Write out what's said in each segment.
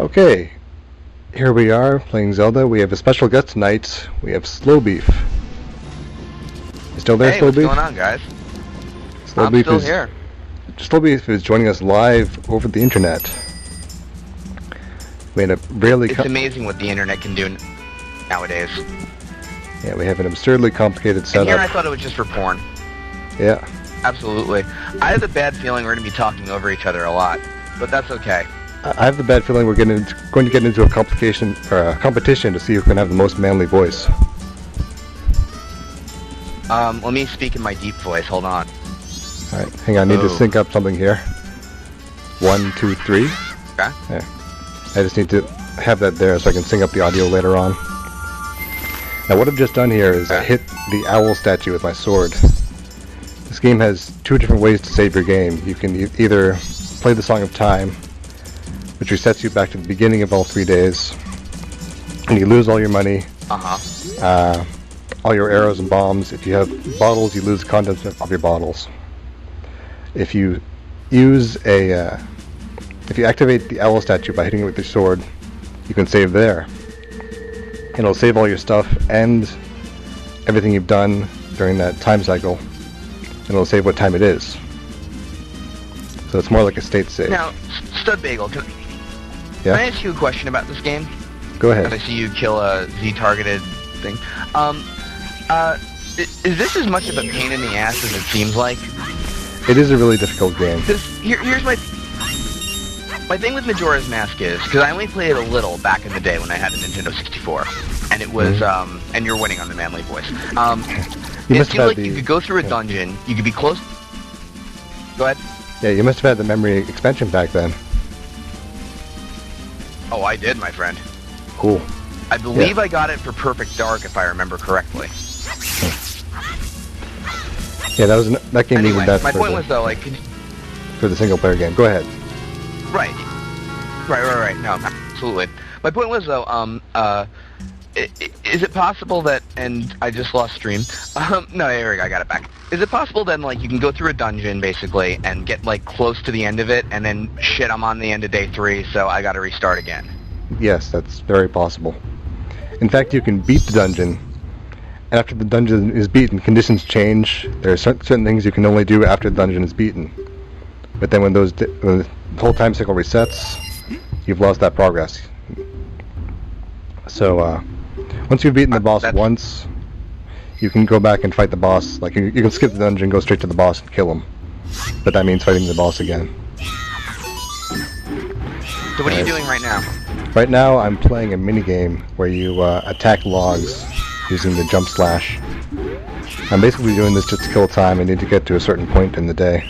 Okay, here we are playing Zelda. We have a special guest tonight. We have Slow Beef. You still there, Hey, Slow what's Beef? going on, guys? Slow I'm Beef still is here. Slow Beef is joining us live over the internet. We had a really It's amazing what the internet can do nowadays. yeah, we have an absurdly complicated And here I setup. thought it was just for porn. Yeah, Absolutely. I have a bad feeling we're going to be talking over each other a lot, but that's okay. I have the bad feeling we're going to get into a competition to see who can have the most manly voice. Let me speak in my deep voice. Hold on. All right, hang on. I need to Oh. sync up something here. 1, 2, 3. Okay. There. I just need to have that there so I can sync up the audio later on. Now what I've just done here is I hit the owl statue with my sword. This game has two different ways to save your game. You can either play the Song of Time, which resets you back to the beginning of all 3 days, and you lose all your money, all your arrows and bombs. If you have bottles, you lose the contents of your bottles. If you use if you activate the owl statue by hitting it with your sword, you can save there. It'll save all your stuff and everything you've done during that time cycle. And it'll save what time it is. So it's more like a state save. Now, Stud Bagel, can Yeah? I ask you a question about this game? Go As I ahead. see you kill a Z-targeted thing. Is this as much of a pain in the ass as it seems like? It is a really difficult game. Here's my thing with Majora's Mask is, because I only played it a little back in the day when I had a Nintendo 64, and it was, and you're winning on the manly voice. You It must seems have had like you could go through a dungeon, you could be close. Go ahead. Yeah, you must have had the memory expansion back then. Oh, I did, my friend. Cool. I believe I got it for Perfect Dark, if I remember correctly. Yeah, that game Anyway, needed that my point was though, like, for the single player game. Go ahead. right. No, absolutely. My point was though, is it possible that, and I just lost stream. No, here we go, I got it back. Is it possible then, like, you can go through a dungeon basically and get like close to the end of it, and then shit, I'm on the end of day 3, so I got to restart again? Yes, that's very possible. In fact, you can beat the dungeon, and after the dungeon is beaten, conditions change. There are certain things you can only do after the dungeon is beaten. But then when the whole time cycle resets, you've lost that progress. So once you've beaten the boss once, you can go back and fight the boss. Like you can skip the dungeon, go straight to the boss and kill him. But that means fighting the boss again. So what are you doing right now? Right now, I'm playing a minigame where you attack logs using the jump slash. I'm basically doing this just to kill time. I need to get to a certain point in the day.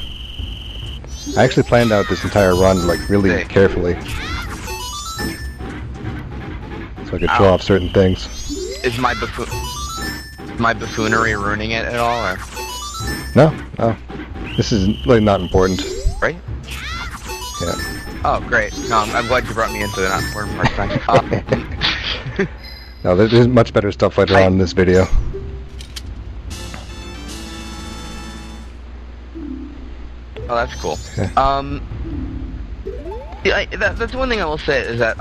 I actually planned out this entire run like really carefully, so I could show off certain things. Is my buffoonery ruining it at all, or? No, this is really not important. Right? Yeah. Oh, great. No, I'm glad you brought me into the not important part. No, there's much better stuff later on in this video. Oh, that's cool. Yeah. Yeah, that's one thing I will say is that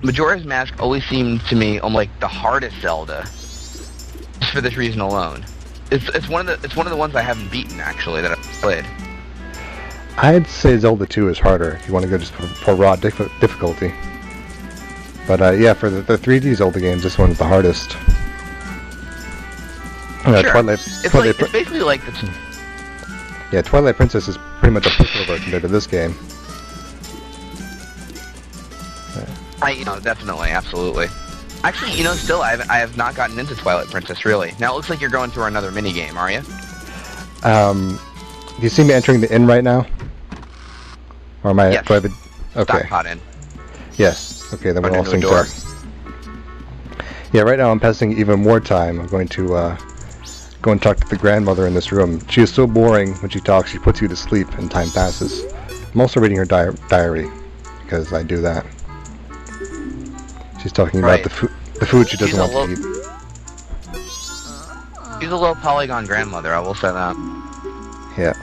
Majora's Mask always seemed to me like the hardest Zelda, just for this reason alone. It's one of the ones I haven't beaten actually that I've played. I'd say Zelda 2 is harder if you want to go just for raw difficulty. But yeah, for the 3D Zelda games, this one's the hardest. Sure. It's basically like the. Yeah, Twilight Princess is pretty much a pushover compared to this game. Definitely, absolutely. Actually, still, I have not gotten into Twilight Princess, really. Now, it looks like you're going through another minigame, are you? Do you see me entering the inn right now? Or am I... Yes. Do I have a, okay. Stockpot Inn. Yes. Okay, then we're all Into a synced door. up. Yeah, right now I'm passing even more time. I'm going to go and talk to the grandmother in this room. She is so boring when she talks, she puts you to sleep and time passes. I'm also reading her diary, because I do that. She's talking about the food she doesn't want to eat. She's a low polygon grandmother, I will say that. Yeah.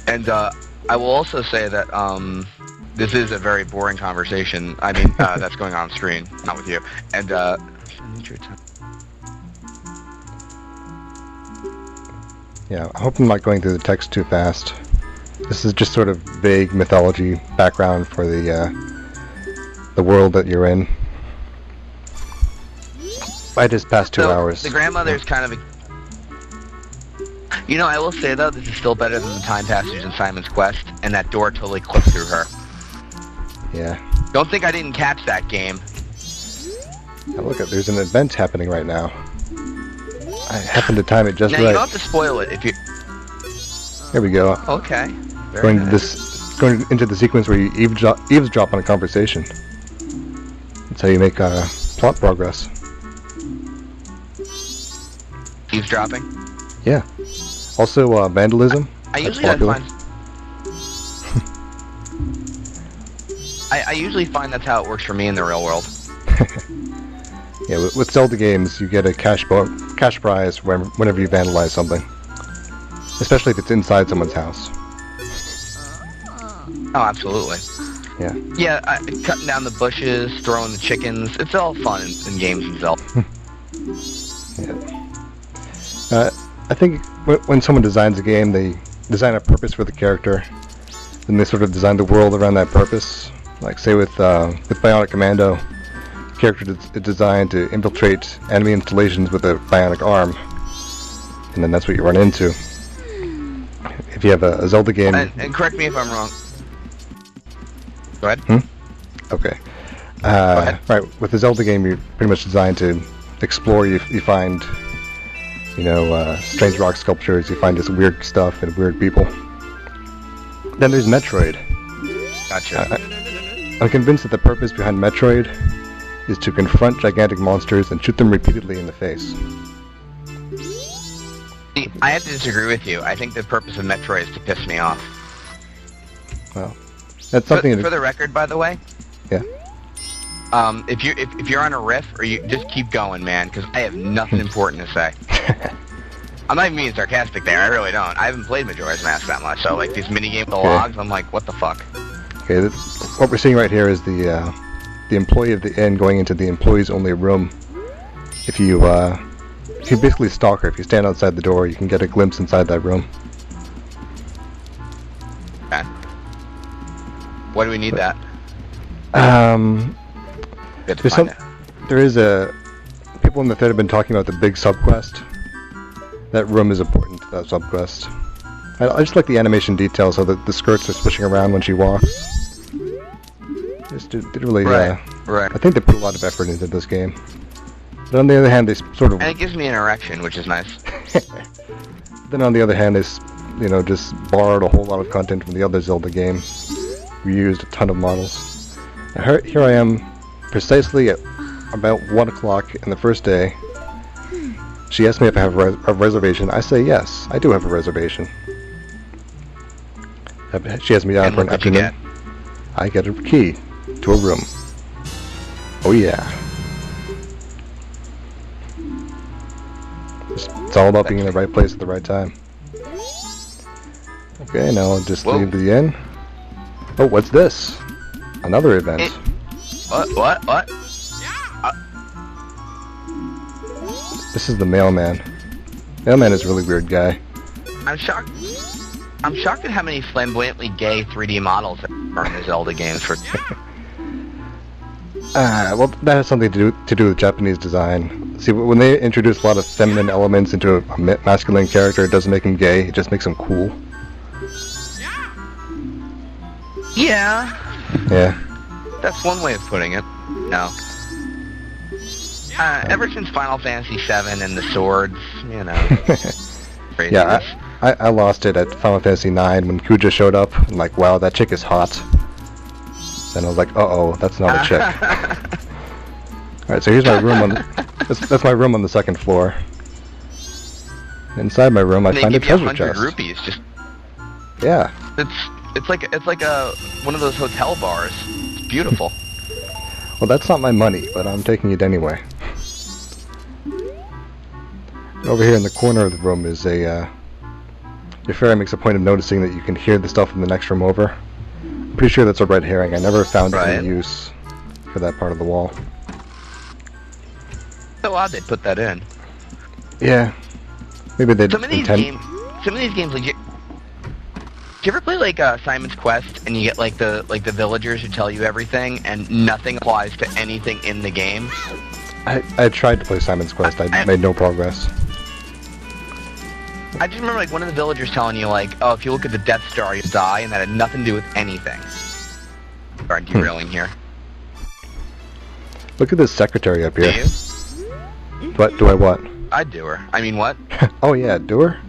And I will also say that this is a very boring conversation. I mean, that's going on screen, not with you. And yeah, I hope I'm not going through the text too fast. This is just sort of vague mythology background for the world that you're in. I just passed 2 hours. The grandmother's kind of a... You know, I will say though, this is still better than the time passage in Simon's Quest, and that door totally clipped through her. Yeah. Don't think I didn't catch that game. Now look, there's an event happening right now. I happened to time it just now, right. You don't have to spoil it if you... Here we go. Okay. Very Going nice. going into the sequence where you eavesdrop on a conversation. That's how you make plot progress. Eavesdropping? Yeah. Also, vandalism. I That's usually popular. I usually find that's how it works for me in the real world. Yeah, with Zelda games, you get a cash prize whenever you vandalize something. Especially if it's inside someone's house. Oh, absolutely. Yeah. Yeah, cutting down the bushes, throwing the chickens. It's all fun in games in Zelda. Yeah. I think when someone designs a game, they design a purpose for the character, then they sort of design the world around that purpose. Like, say with Bionic Commando, the character is designed to infiltrate enemy installations with a bionic arm, and then that's what you run into. If you have a Zelda game... And correct me if I'm wrong. Go ahead. Okay. Go ahead. Right, with the Zelda game, you're pretty much designed to explore. You find, strange rock sculptures, you find this weird stuff and weird people. Then there's Metroid. Gotcha. I'm convinced that the purpose behind Metroid is to confront gigantic monsters and shoot them repeatedly in the face. See, I have to disagree with you. I think the purpose of Metroid is to piss me off. Well, that's something... For the record, by the way. Yeah. If you're on a riff, or you just keep going, man, because I have nothing important to say. I'm not even being sarcastic there. I really don't. I haven't played Majora's Mask that much, so like these mini game logs, I'm like, what the fuck? Okay, what we're seeing right here is the employee of the inn going into the employees only room. If you basically stalk her, if you stand outside the door, you can get a glimpse inside that room. Okay. Why do we need that? There is people in the thread have been talking about the big subquest. That room is important to that subquest. I just like the animation details, so that the skirts are swishing around when she walks. Just did really, right. I think they put a lot of effort into this game. But on the other hand, they sort of... And it gives me an erection, which is nice. Then on the other hand, they, just borrowed a whole lot of content from the other Zelda game. Reused a ton of models. Now, here I am, precisely at about 1 o'clock in the first day. She asked me if I have a reservation. I say yes, I do have a reservation. She has me down for an afternoon. I get a key to a room. Oh yeah. It's all about being in the right place at the right time. Okay, now I'll just leave the inn. Oh, what's this? Another event. What? This is the mailman. Mailman is a really weird guy. I'm shocked at how many flamboyantly gay 3D models are in the Zelda games. Well, that has something to do with Japanese design. See, when they introduce a lot of feminine elements into a masculine character, it doesn't make him gay, it just makes him cool. Yeah. Yeah. That's one way of putting it. No. Ever since Final Fantasy VII and the swords, craziness. Yeah, I lost it at Final Fantasy IX when Kuja showed up. I'm like, wow, that chick is hot. Then I was like, uh-oh, that's not a chick. Alright, so here's my room that's my room on the second floor. Inside my room, I find a treasure chest. Rupees, just... Yeah. It's like a one of those hotel bars. It's beautiful. Well, that's not my money, but I'm taking it anyway. Over here in the corner of the room is your fairy makes a point of noticing that you can hear the stuff in the next room over. pretty sure that's a red herring. I never found Right. any use for that part of the wall. So odd they put that in. Yeah. Maybe they Some of these games, like, do you ever play like Simon's Quest and you get like the villagers who tell you everything and nothing applies to anything in the game? I tried to play Simon's Quest. I made no progress. I just remember like one of the villagers telling you like, oh, if you look at the Death Star, you die, and that had nothing to do with anything. Sorry, I'm derailing here. Look at this secretary up here. Do you? What do I what? I'd do her. I mean, what? Oh yeah, do her.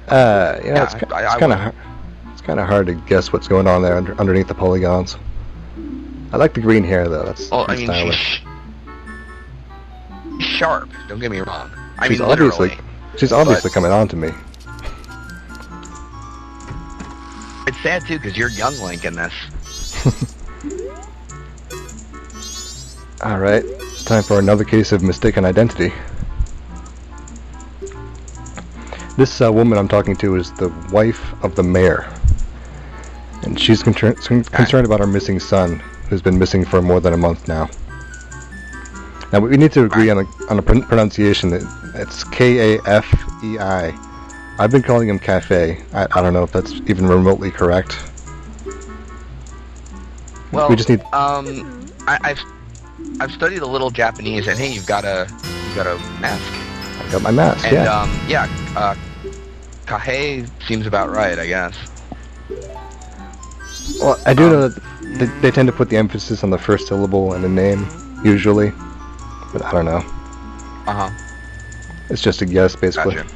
Yeah, it's kind of hard to guess what's going on there underneath the polygons. I like the green hair though. That's Well, I pretty mean, stylish. she's sharp. Don't get me wrong. I She's mean, literally. She's obviously coming on to me. It's sad too because you're young Link in this. All right, time for another case of mistaken identity. This woman I'm talking to is the wife of the mayor, and she's concerned about her missing son, who's been missing for more than a month now. Now we need to agree on a pronunciation. It's K-A-F-E-I. I've been calling him Cafe. I don't know if that's even remotely correct. Well, we just need. I've studied a little Japanese, and hey, you've got a mask. I got my mask. And Kahe seems about right, I guess. Well, I do know that they tend to put the emphasis on the first syllable in a name, usually. But I don't know. It's just a guess, basically. Gotcha.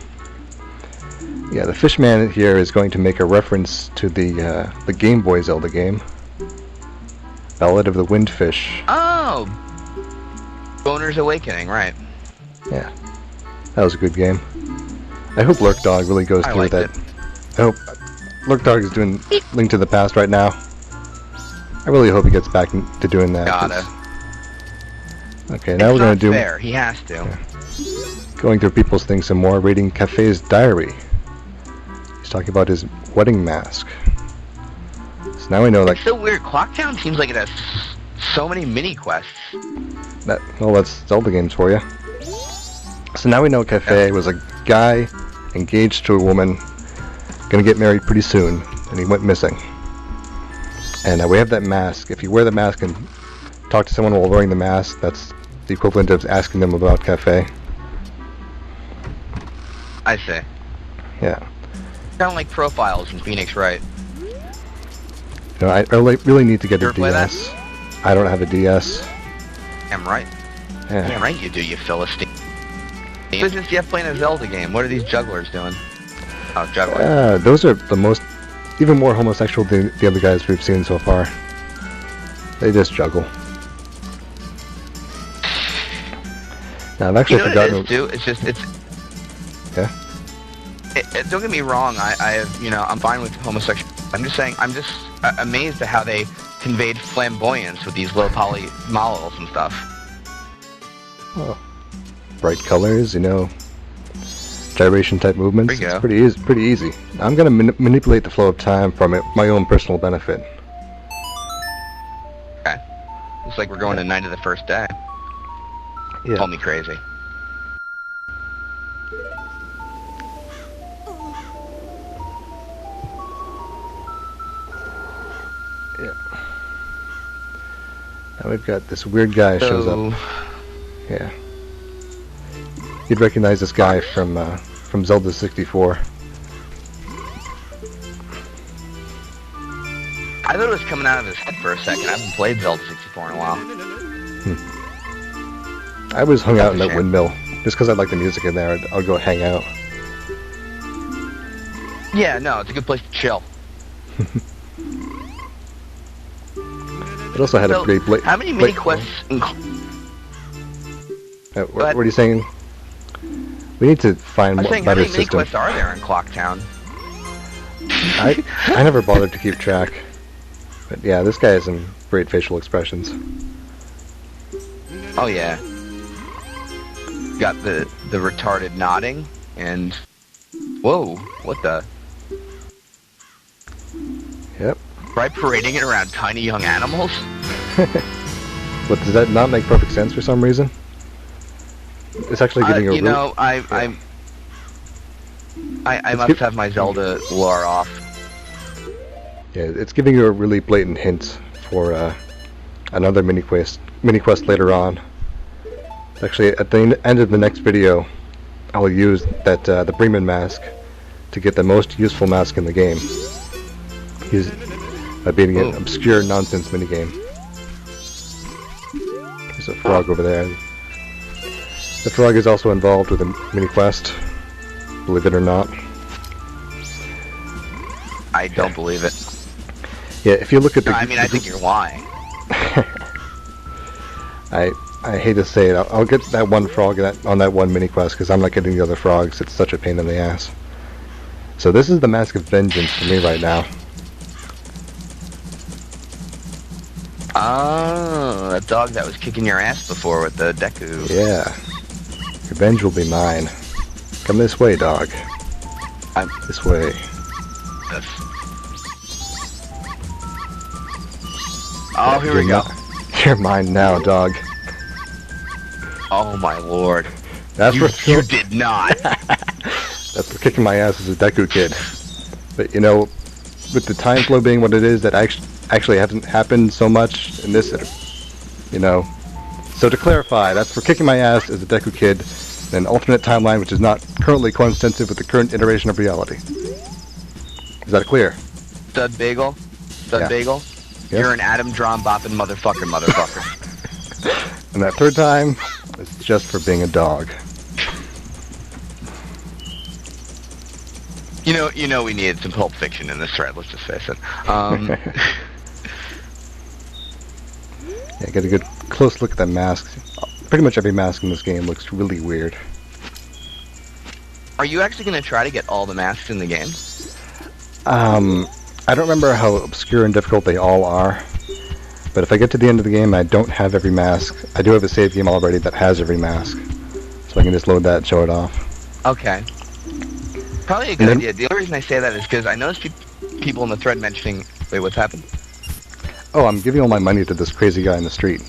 Yeah, the Fishman here is going to make a reference to the Game Boy Zelda game, Ballad of the Windfish. Oh, Boner's Awakening, right? Yeah, that was a good game. I hope Lurk Dog really goes through liked that. it. I hope Lurk Dog is doing Link to the Past right now. I really hope he gets back to doing that. Gotta. Okay, now we're gonna do. Fair. He has to. Yeah. Going through people's things some more, reading Cafe's diary. He's talking about his wedding mask. So now we know that. It's so weird. Clocktown seems like it has so many mini quests. Well, that's Zelda games for you. So now we know Cafe was a guy engaged to a woman, gonna get married pretty soon, and he went missing. And we have that mask. If you wear the mask and talk to someone while wearing the mask, that's the equivalent of asking them about Cafe. I see. Yeah. Kind of like profiles in Phoenix Wright. You know, I really need to get You a ever play DS. I don't have a DS. Damn right. Yeah. Damn right you do, you Philistine. What business do you have playing a Zelda game? What are these jugglers doing? Oh, juggling. Those are the most, even more homosexual than the other guys we've seen so far. They just juggle. Now I've actually forgotten. What it is, too? It's just, it's... Yeah? Don't get me wrong, I have, I'm fine with homosexual. I'm just saying, I'm just amazed at how they conveyed flamboyance with these low poly models and stuff. Oh. Bright colors, gyration type movements. There you It's go. pretty easy. I'm gonna manipulate the flow of time for my own personal benefit. Okay. Looks like we're going to night of the first day. Yeah. Call me crazy. Yeah. Now we've got this weird guy shows up. Yeah. You'd recognize this guy from Zelda 64. I thought it was coming out of his head for a second. I haven't played Zelda 64 in a while. I was hung out in That's a that shame. windmill. Just because I like the music in there, I'll go hang out. Yeah, no, it's a good place to chill. It also had a So, great how many mini quests what are you saying? We need to find I'm more saying, how better many mini system. quests are there in Clocktown? I never bothered to keep track. But yeah, this guy has some great facial expressions. Oh yeah. Got the retarded nodding and whoa, what the? Yep. By parading it around tiny young animals? But does that not make perfect sense for some reason? It's actually giving you a you know, I must have my Zelda lore off. Yeah, it's giving you a really blatant hint for another mini quest later on. Actually, at the end of the next video, I'll use that the Bremen mask to get the most useful mask in the game. Beating an obscure nonsense minigame. There's a frog over there. The frog is also involved with a mini quest, believe it or not. I don't believe it. Yeah, if you look at the... I mean, I think you're lying. I hate to say it, I'll get that one frog on that one mini quest because I'm not getting the other frogs. It's such a pain in the ass. So this is the Mask of Vengeance for me right now. Oh, that dog that was kicking your ass before with the Deku. Yeah. Revenge will be mine. Come this way, dog. This way. Yes. Oh, here we go. You're mine now, dog. Oh my lord. That's you did not. That's for kicking my ass as a Deku kid. But you know, with the time flow being what it is, that actually hasn't happened so much in this, you know. So to clarify, that's for kicking my ass as a Deku kid in an alternate timeline which is not currently coextensive with the current iteration of reality. Is that clear? Stud Bagel? Stud Bagel? Yes. You're an Adam Drum bopping motherfucker. And that third time, it's just for being a dog. You know we needed some Pulp Fiction in this thread, let's just face it. Yeah, get a good close look at that mask. Pretty much every mask in this game looks really weird. Are you actually going to try to get all the masks in the game? I don't remember how obscure and difficult they all are. But if I get to the end of the game and I don't have every mask, I do have a save game already that has every mask. So I can just load that and show it off. Okay. Probably a good idea. The only reason I say that is because I noticed people in the thread mentioning... Wait, what's happened? Oh, I'm giving all my money to this crazy guy in the street.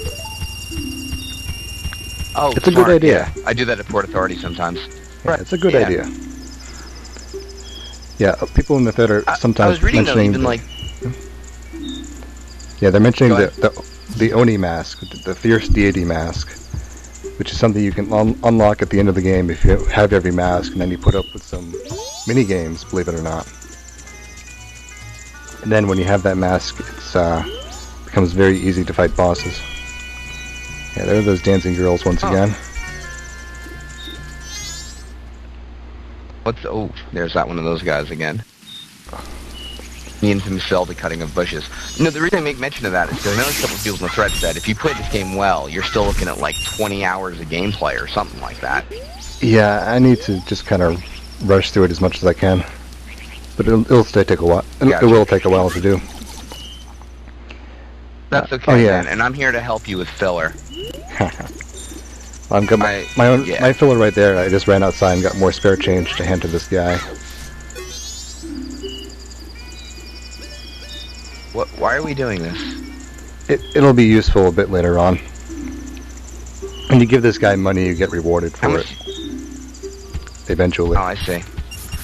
Oh, it's a good idea. Yeah. I do that at Port Authority sometimes. Yeah, it's a good idea. Yeah, people in the thread are sometimes I was reading mentioning... Though, even yeah, they're mentioning the Oni mask, the Fierce Deity mask, which is something you can unlock at the end of the game if you have every mask, and then you put up with some mini games, believe it or not. And then when you have that mask, it becomes very easy to fight bosses. Yeah, there are those dancing girls once again. There's that one of those guys again. The infamous Zelda cutting of bushes. No, the reason I make mention of that is because I know a couple of people in the thread said if you play this game well, you're still looking at like 20 hours of gameplay or something like that. Yeah, I need to just kind of rush through it as much as I can. But it'll still take a while. It will take a while to do. That's okay, man. And I'm here to help you with filler. I've got my filler right there. I just ran outside and got more spare change to hand to this guy. Why are we doing this? It'll be useful a bit later on. When you give this guy money, you get rewarded for it. Eventually. Oh, I see.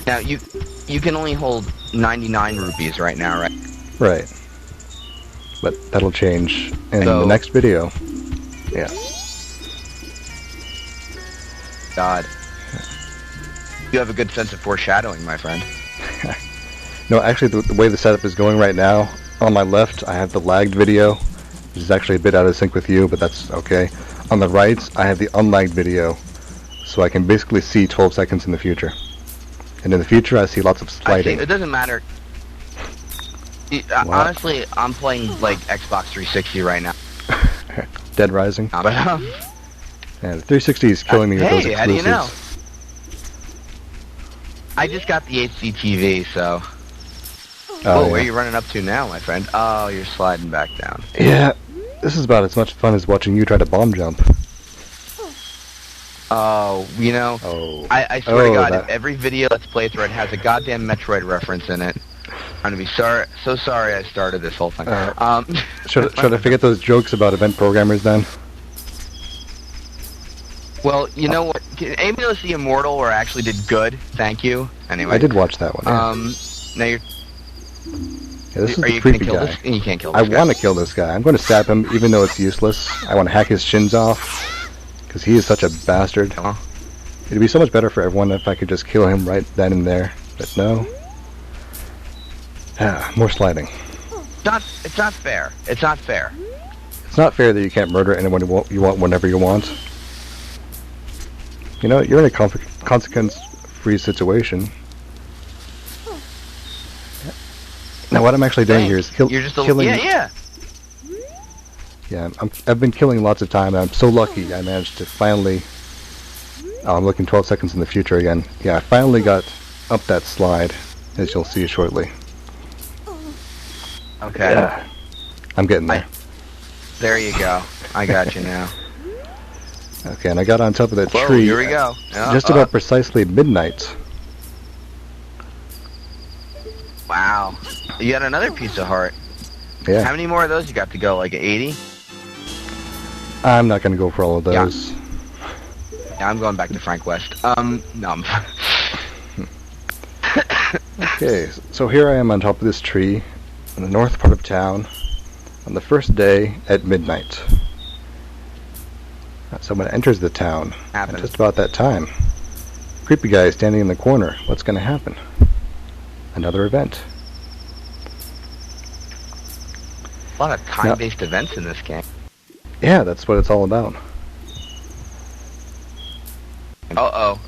Now, you can only hold 99 rupees right now, right? Right. But that'll change in the next video. Yeah. God. You have a good sense of foreshadowing, my friend. No, actually, the way the setup is going right now, on my left, I have the lagged video, which is actually a bit out of sync with you, but that's okay. On the right, I have the unlagged video, so I can basically see 12 seconds in the future. And in the future, I see lots of sliding. It doesn't matter. Honestly, I'm playing, like, Xbox 360 right now. Dead Rising? But, yeah, the 360 is killing me with those exclusives. How do you know? I just got the HD TV, so... where are you running up to now, my friend? Oh, you're sliding back down. Yeah, this is about as much fun as watching you try to bomb jump. Oh, you know, I swear to God, if every video Let's Play thread has a goddamn Metroid reference in it, I'm gonna be so sorry I started this whole thing. Should I forget those jokes about event programmers then? Well, you know what? Anybody else see Immortal or actually did good? Thank you. Anyway. I did watch that one. Yeah. Now you're... Yeah, this is Are the you gonna creepy kill guy. this? You can't kill this I guy. want to kill this guy. I'm going to stab him, even though it's useless. I want to hack his shins off, because he is such a bastard. Oh. It'd be so much better for everyone if I could just kill him right then and there, but no. More sliding. It's not fair. It's not fair. It's not fair that you can't murder anyone you want whenever you want. You know, you're in a consequence-free situation. Now, what I'm actually doing here is You're just killing. Yeah. Yeah, I've been killing lots of time, and I'm so lucky I managed to finally... Oh, I'm looking 12 seconds in the future again. Yeah, I finally got up that slide, as you'll see shortly. Okay. Yeah, I'm getting there. There you go. I got you now. Okay, and I got on top of that Whoa, tree here we go. just about precisely midnight. Wow. You got another piece of heart. Yeah. How many more of those you got to go? Like 80? I'm not going to go for all of those. Yeah, I'm going back to Frank West. No. Okay, so here I am on top of this tree in the north part of town on the first day at midnight. Someone enters the town at just about that time. Creepy guy is standing in the corner. What's going to happen? Another event. A lot of time-based events in this game. Yeah, that's what it's all about. Uh-oh.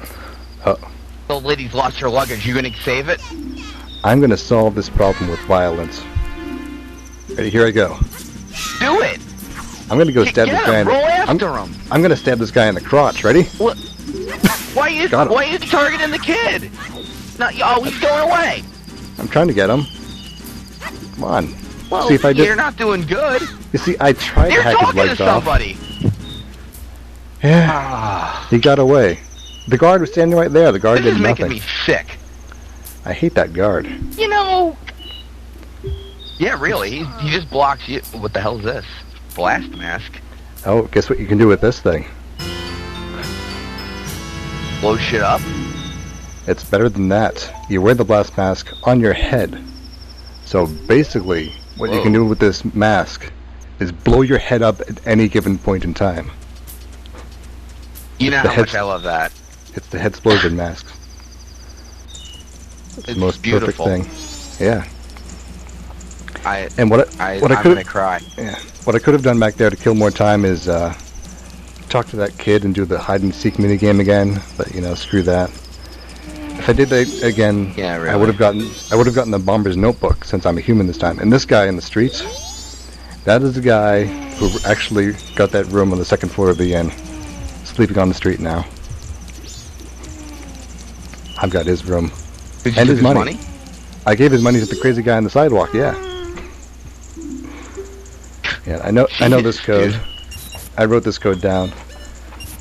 Oh. The old lady's lost her luggage. You gonna save it? I'm going to solve this problem with violence. Ready? Here I go. Do it! I'm going to go stab this guy. Roll after him. I'm going to stab this guy in the crotch. Ready? What? Why are you targeting the kid? No, he's going away. I'm trying to get him. Come on. Well, see if I you're not doing good. You see, I tried to You're hack his talking to legs off. somebody. Yeah. He got away. The guard was standing right there. The guard This did is nothing. making me sick. I hate that guard. You know. Yeah, really. He just blocks you. What the hell is this? Blast mask. Oh, guess what you can do with this thing? Blow shit up. It's better than that. You wear the blast mask on your head. So basically, what you can do with this mask is blow your head up at any given point in time. You know how much I love that. It's the head explosion mask. It's the most beautiful. perfect thing. Yeah. I'm gonna cry. Yeah. What I could have done back there to kill more time is talk to that kid and do the hide and seek minigame again. But you know, screw that. If I did that again, yeah, really. I would have gotten the bomber's notebook since I'm a human this time. And this guy in the streets, that is the guy who actually got that room on the second floor of the inn, sleeping on the street now. I've got his room. Did you and take his money. I gave his money to the crazy guy on the sidewalk. Yeah. Yeah, I know this code. I wrote this code down.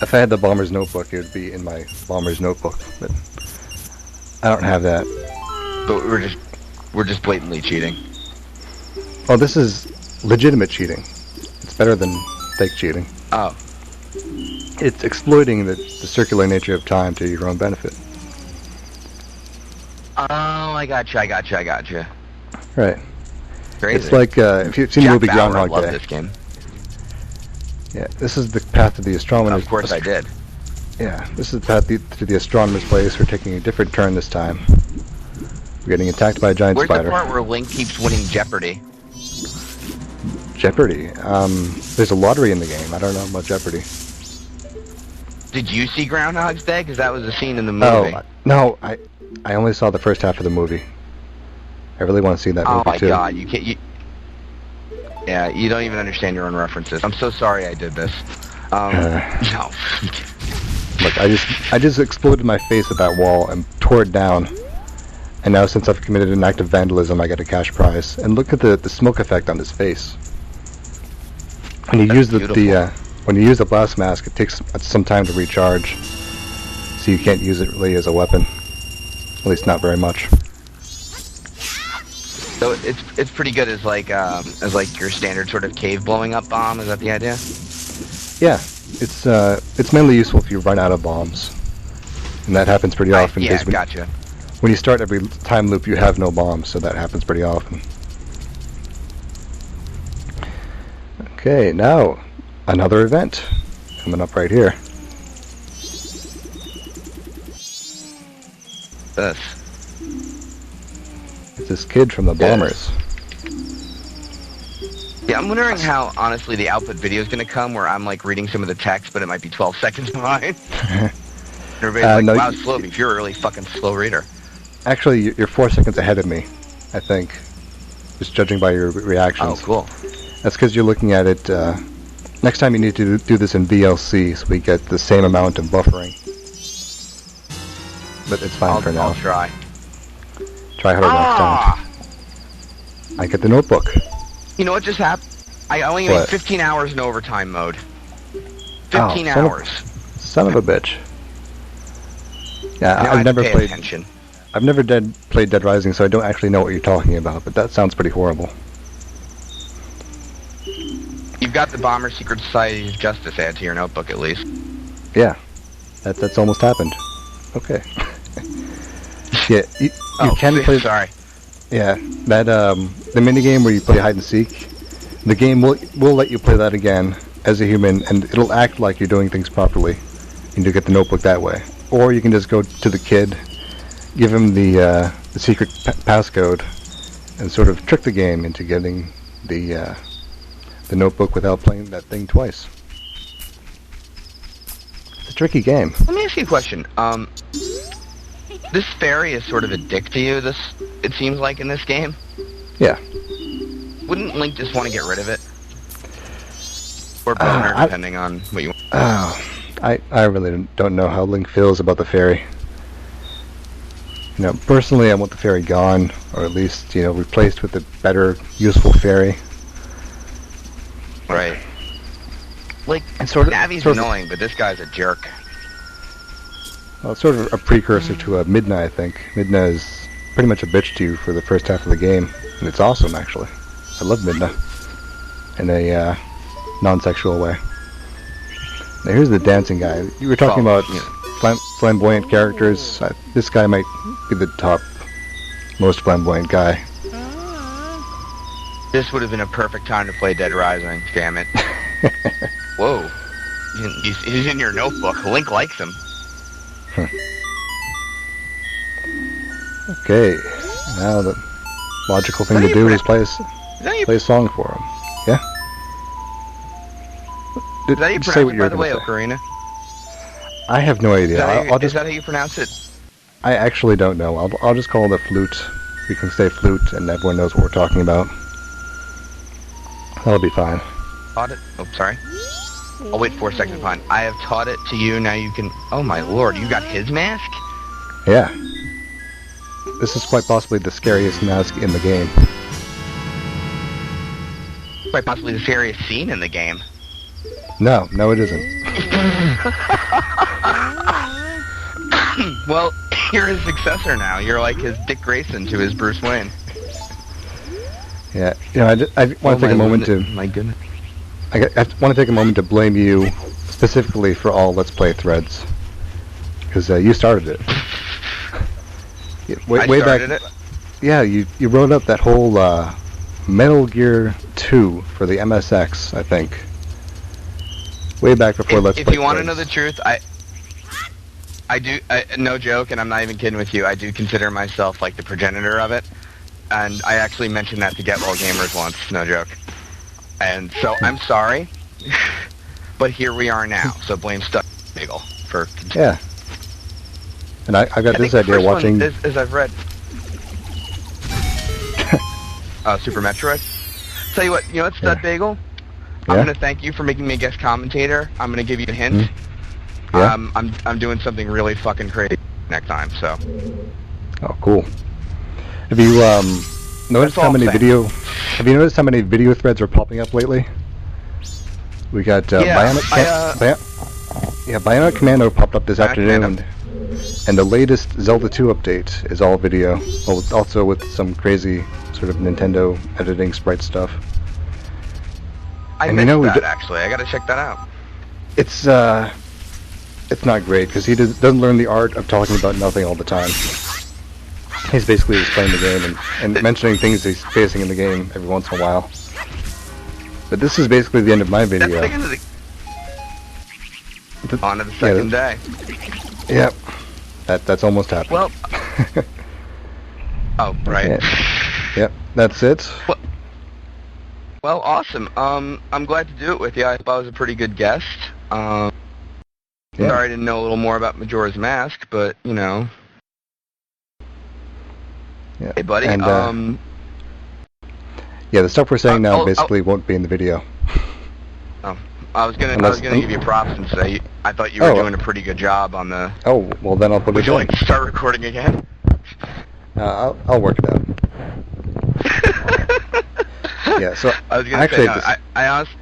If I had the bomber's notebook, it would be in my bomber's notebook, but I don't have that. But we're just blatantly cheating. Oh, this is legitimate cheating. It's better than fake cheating. Oh. It's exploiting the circular nature of time to your own benefit. Oh, I gotcha. Right. Crazy. It's like if you've seen the movie Groundhog Bauer Day. loved this game. Yeah, this is the path to the astronomer's. Of course I did. Yeah, this is the path to the astronomer's place. We're taking a different turn this time. We're getting attacked by a giant Where's spider. the part where Link keeps winning Jeopardy? Jeopardy. There's a lottery in the game. I don't know about Jeopardy. Did you see Groundhog's Day? Because that was a scene in the movie. Oh, no, I only saw the first half of the movie. I really want to see that movie too. Oh my god, you can't. Yeah, you don't even understand your own references. I'm so sorry I did this. No. Look, I just exploded my face at that wall and tore it down. And now since I've committed an act of vandalism, I get a cash prize. And look at the smoke effect on his face. When you use when you use the blast mask, it takes some time to recharge. So you can't use it really as a weapon. At least not very much. So it's pretty good as like your standard sort of cave blowing up bomb. Is that the idea? Yeah, it's mainly useful if you run out of bombs, and that happens pretty often. Yeah, gotcha. When you start every time loop, you have no bombs, so that happens pretty often. Okay, now another event coming up right here. This. It's this kid from the Bombers. Yeah, I'm wondering how, honestly, the output video is going to come where I'm, like, reading some of the text, but it might be 12 seconds behind. Everybody's like, no, wow, slow, if you're a really fucking slow reader. Actually, you're 4 seconds ahead of me, I think. Just judging by your reactions. Oh, cool. That's because you're looking at it, next time you need to do this in VLC, so we get the same amount of buffering. But it's fine for now. I'll try. Try harder next time. I get the notebook. You know what just happened? I only made 15 hours in overtime mode. 15 hours. Son of a bitch. Yeah, Now I've never played. Attention. I've never played Dead Rising, so I don't actually know what you're talking about. But that sounds pretty horrible. You've got the Bomber Secret Society's Justice add to your notebook, at least. Yeah, that's almost happened. Okay. Yeah, you can play. Sorry. Yeah, that the minigame where you play hide and seek, the game will let you play that again as a human, and it'll act like you're doing things properly, and you get the notebook that way. Or you can just go to the kid, give him the secret passcode, and sort of trick the game into getting the notebook without playing that thing twice. It's a tricky game. Let me ask you a question. This fairy is sort of a dick to you, it seems like, in this game? Yeah. Wouldn't Link just want to get rid of it? Or Boner, depending on what you want. I really don't know how Link feels about the fairy. You know, personally, I want the fairy gone, or at least, you know, replaced with a better, useful fairy. Right. Like, Navi's annoying, but this guy's a jerk. Well, it's sort of a precursor to Midna, I think. Midna is pretty much a bitch to you for the first half of the game, and it's awesome, actually. I love Midna in a non-sexual way. Now, here's the dancing guy. You were talking about flamboyant characters. This guy might be the top most flamboyant guy. This would have been a perfect time to play Dead Rising, damn it. Whoa. He's in your notebook. Link likes him. Okay, now the logical thing to do is play a song for him. Yeah? Is that how you pronounce it, by the way, Ocarina? I have no idea. Is that how you pronounce it? I actually don't know. I'll just call it a flute. We can say flute and everyone knows what we're talking about. That'll be fine. Taught it? Oh, sorry. I'll wait 4 seconds behind. I have taught it to you, now you can... Oh my lord, you got his mask? Yeah. This is quite possibly the scariest mask in the game. Quite possibly the scariest scene in the game. No, it isn't. Well, you're his successor now. You're like his Dick Grayson to his Bruce Wayne. Yeah, you know, I want to take a moment to... My goodness. I want to take a moment to blame you specifically for all Let's Play threads. Because you started it. Way started back, it? Yeah, you wrote up that whole Metal Gear 2 for the MSX, I think. Way back before Let's Play If you want to threads. know the truth, I do, no joke, and I'm not even kidding with you, I do consider myself like the progenitor of it. And I actually mentioned that to Get Well Gamers once, no joke. And so, I'm sorry, but here we are now, so blame Stuck Bagel for... Yeah. And I got this idea watching... As I've read... Super Metroid. Tell you what, you know what, Stud Bagel? I'm going to thank you for making me a guest commentator. I'm going to give you a hint. Yeah? I'm doing something really fucking crazy next time, so... Oh, cool. Have you noticed how many video... Have you noticed how many video threads are popping up lately? We got Bionic Commando popped up this afternoon, and the latest Zelda 2 update is all video, also with some crazy sort of Nintendo editing sprite stuff. I And missed that, actually. I gotta check that out. It's not great because he doesn't learn the art of talking about nothing all the time. He's basically explaining the game and mentioning things he's facing in the game every once in a while. But this is basically the end of my video. On to the second day. Yep. That's almost happened. Well. Oh, right. Yeah. Yep. That's it. Well, awesome. I'm glad to do it with you. I thought I was a pretty good guest. Sorry I didn't know a little more about Majora's Mask, but you know. Yeah. Hey, buddy. And, yeah, the stuff we're saying now basically won't be in the video. Oh, I was gonna give you props and say I thought you were doing a pretty good job on the. Oh, well then I'll put it in. Would you like to start recording again? I'll work it out. Yeah, so I was gonna say, no, I honestly.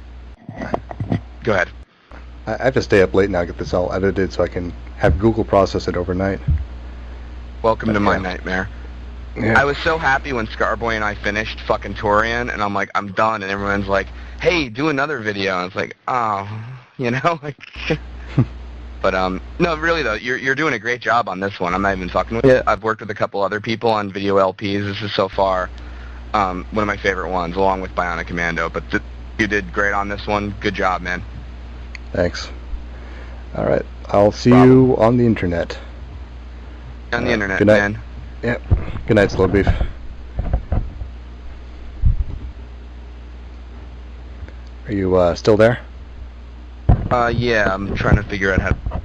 Go ahead. I have to stay up late now to get this all edited so I can have Google process it overnight. Welcome to my nightmare. Yeah. I was so happy when Scarboy and I finished fucking Torian, and I'm like, I'm done, and everyone's like, hey, do another video, and it's like, oh, you know? But, no, really, though, you're doing a great job on this one. I'm not even fucking with you. I've worked with a couple other people on video LPs. This is so far one of my favorite ones, along with Bionic Commando. But you did great on this one. Good job, man. Thanks. All right. I'll see you on the internet. On the internet, good night. man. Yep. Good night, Slow Beef. Are you still there? Yeah, I'm trying to figure out how to